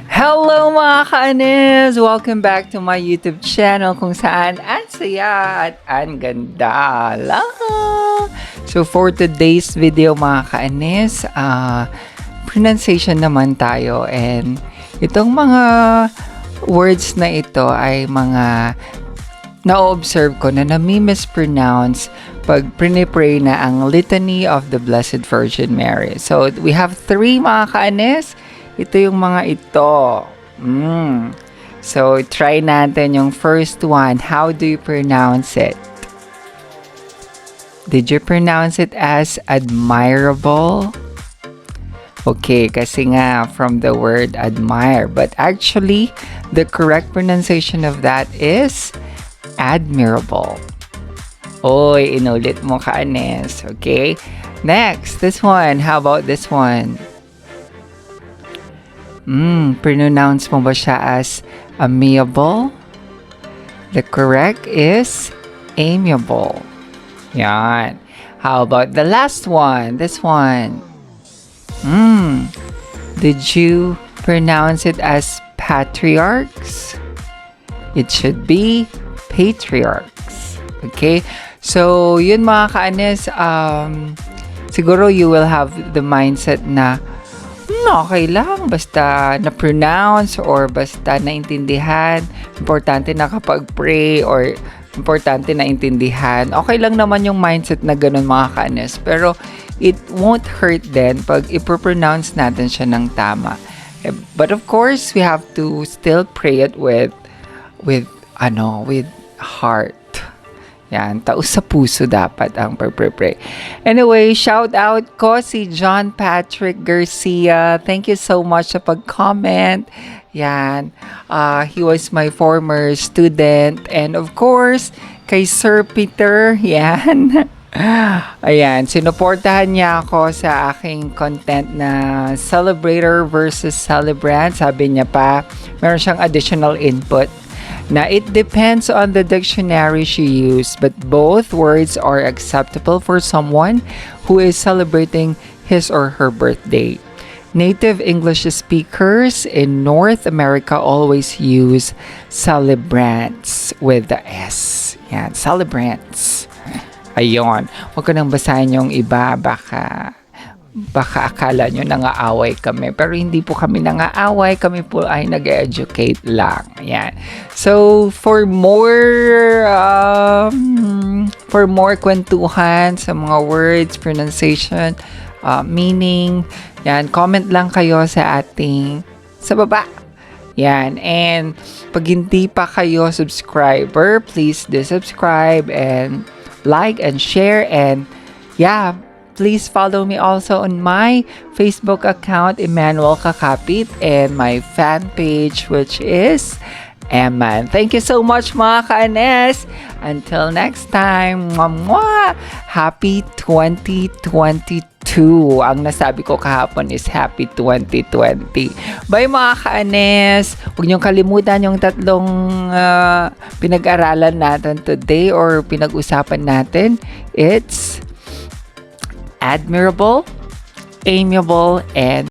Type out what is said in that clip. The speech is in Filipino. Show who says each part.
Speaker 1: Hello mga kaanis! Welcome back to my YouTube channel kung saan ang saya at ang ganda. So for today's video mga kaanis, pronunciation naman tayo, and itong mga words na ito ay mga na-observe ko na nami-mispronounce pag prinipray na ang Litany of the Blessed Virgin Mary. So we have 3 mga kaanis. Ito yung mga ito. So, try natin yung first one. How do you pronounce it? Did you pronounce it as admirable? Okay, kasi nga from the word admire. But actually, the correct pronunciation of that is admirable. Oy, inulit mo kaanes. Okay? Next, this one. How about this one? Pronounce mo ba siya as amiable? The correct is amiable. Yan. How about the last one? This one. Did you pronounce it as patriarchs? It should be patriarchs. Okay? So, yun mga kaanis, siguro you will have the mindset na okay lang, basta na-pronounce or basta naintindihan. Importante nakapag-pray or importante naintindihan. Okay lang naman yung mindset na ganun mga kaanis. Pero it won't hurt then pag ipropronounce natin siya ng tama. But of course, we have to still pray it with heart. Yan, taos sa puso dapat ang pag-pray. Anyway, shout out ko si John Patrick Garcia. Thank you so much sa pag-comment. Yan, he was my former student. And of course, kay Sir Peter, yan. Ayan, sinuportahan niya ako sa aking content na celebrator versus celebrant. Sabi niya pa, meron siyang additional input na it depends on the dictionary she used, but both words are acceptable for someone who is celebrating his or her birthday. Native English speakers in North America always use celebrants with the S. Yan, celebrants. Ayun. Huwag ko nang basahin yung iba, baka akala nyo nangaaway kami. Pero hindi po kami nangaaway. Kami po ay nag-educate lang. Yan. So, for more kwentuhan sa mga words, pronunciation, meaning, yan, comment lang kayo sa baba. Yan. And, pag hindi pa kayo subscriber, please do subscribe and like and share, and yeah, please follow me also on my Facebook account, Emmanuel Kakapit, and my fan page, which is EmmAnne. Thank you so much mga kaanes. Until next time, mwah! Happy 2022. Ang nasabi ko kahapon is Happy 2020. Bye mga kaanes. Huwag niyong kalimutan yung 3 pinag-aralan natin today or pinag-usapan natin. It's admirable, amiable, and